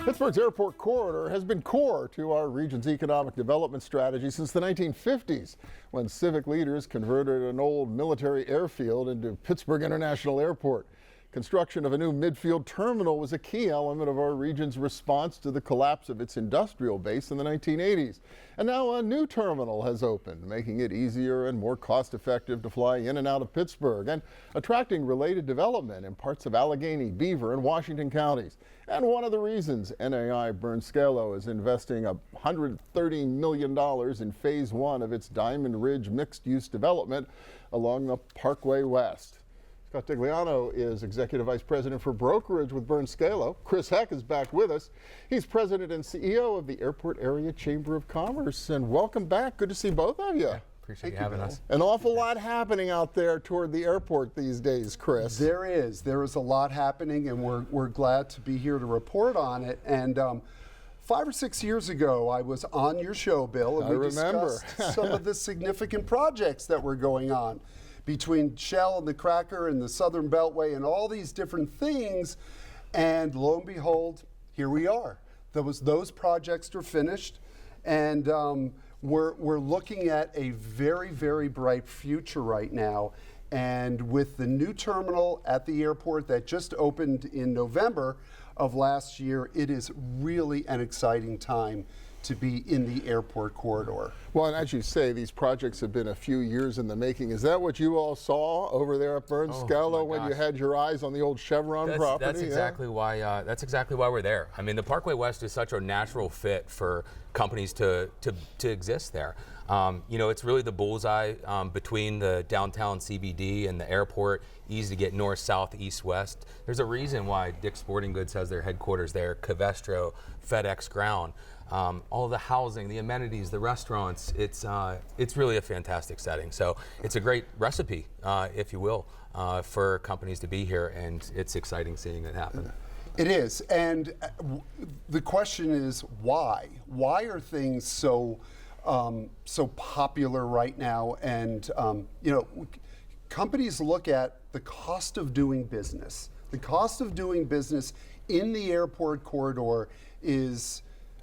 Pittsburgh's airport corridor has been core to our region's economic development strategy since the 1950s, when civic leaders converted an old military airfield into Pittsburgh International Airport. Construction of a new midfield terminal was a key element of our region's response to the collapse of its industrial base in the 1980s. And now a new terminal has opened, making it easier and more cost-effective to fly in and out of Pittsburgh and attracting related development in parts of Allegheny, Beaver, and Washington counties. And one of the reasons NAI Scalo is investing $130 million in Phase 1 of its Diamond Ridge mixed-use development along the Parkway West. Scott Diguglielmo is Executive Vice President for Brokerage with Scalo. Chris Heck is back with us. He's President and CEO of the Airport Area Chamber of Commerce. And welcome back. Good to see both of you. Yeah, appreciate you having us. An awful lot happening out there toward the airport these days, Chris. There is a lot happening, and we're glad to be here to report on it. And 5 or 6 years ago, I was on your show, Bill, and we discussed some of the significant projects that were going on between Shell and the Cracker and the Southern Beltway and all these different things. And lo and behold, here we are. Those projects are finished, and we're looking at a very, very bright future right now. And with the new terminal at the airport that just opened in November of last year, it is really an exciting time to be in the airport corridor. Well, and as you say, these projects have been a few years in the making. Is that what you all saw over there at Scalo when you had your eyes on the old Chevron property? That's exactly why. That's exactly why we're there. I mean, the Parkway West is such a natural fit for companies to exist there. You know, it's really the bullseye between the downtown CBD and the airport. Easy to get north, south, east, west. There's a reason why Dick's Sporting Goods has their headquarters there, Covestro, FedEx Ground. All the housing, the amenities, the restaurants, it's really a fantastic setting. So it's a great recipe, if you will, for companies to be here, and it's exciting seeing it happen. It is, and the question is why? Why are things so popular right now? And you know, companies look at the cost of doing business. The cost of doing business in the airport corridor is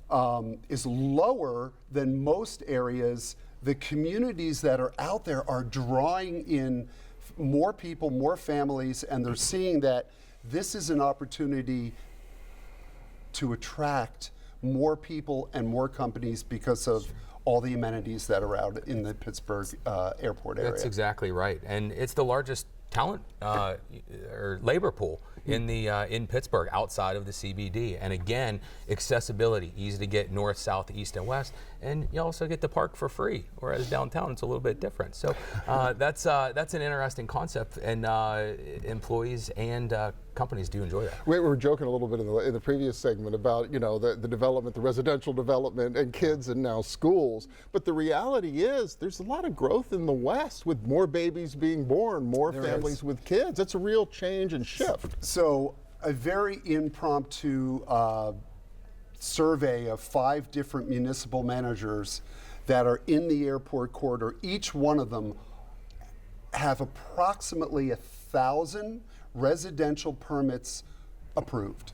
lower than most areas. The communities that are out there are drawing in more people, more families, and they're seeing that this is an opportunity to attract more people and more companies because of all the amenities that are out in the Pittsburgh airport area. That's exactly right, and it's the largest talent or labor pool in Pittsburgh outside of the CBD. And again, accessibility, easy to get north, south, east, and west, and you also get to park for free, whereas downtown it's a little bit different. So that's an interesting concept, and employees and companies do enjoy that. We were joking a little bit in the previous segment about, you know, the development, the residential development, and kids and now schools. But the reality is there's a lot of growth in the West with more babies being born, more families with kids. That's a real change and shift. So a very impromptu survey of 5 different municipal managers that are in the airport corridor, each one of them have approximately 1,000 residential permits approved.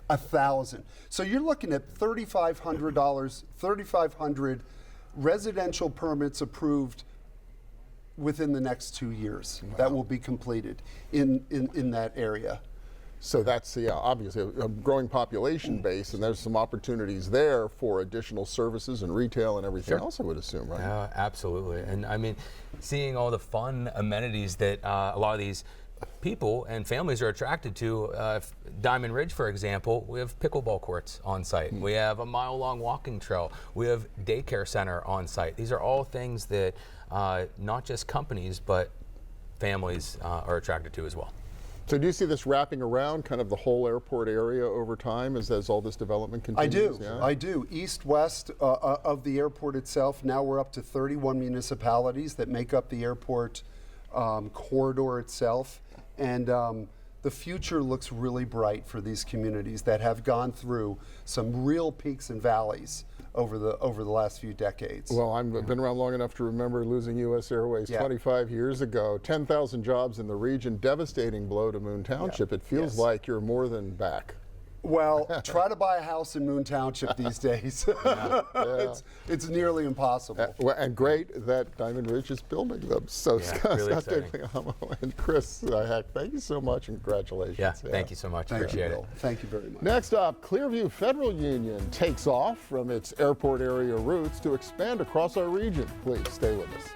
1,000. So you're looking at $3,500 residential permits approved within the next 2 years. Wow. That will be completed in that area. So that's obviously a growing population base, and there's some opportunities there for additional services and retail and everything else, I would assume, right? Yeah, absolutely. And I mean, seeing all the fun amenities that a lot of these people and families are attracted to. Diamond Ridge, for example, we have pickleball courts on site. We have a mile-long walking trail. We have daycare center on site. These are all things that not just companies, but families are attracted to as well. So do you see this wrapping around kind of the whole airport area over time as all this development continues? I do. East-west of the airport itself, now we're up to 31 municipalities that make up the airport corridor itself. And the future looks really bright for these communities that have gone through some real peaks and valleys over the last few decades. Well, I've been around long enough to remember losing US Airways 25 years ago. 10,000 jobs in the region, devastating blow to Moon Township. It feels like you're more than back. Well, try to buy a house in Moon Township these days. It's nearly impossible. And great that Diamond Ridge is building them. So Scott Diguglielmo and Chris Heck, thank you so much and congratulations. Yeah, thank you so much. Appreciate it. Thank you very much. Next up, Clearview Federal Union takes off from its airport area roots to expand across our region. Please stay with us.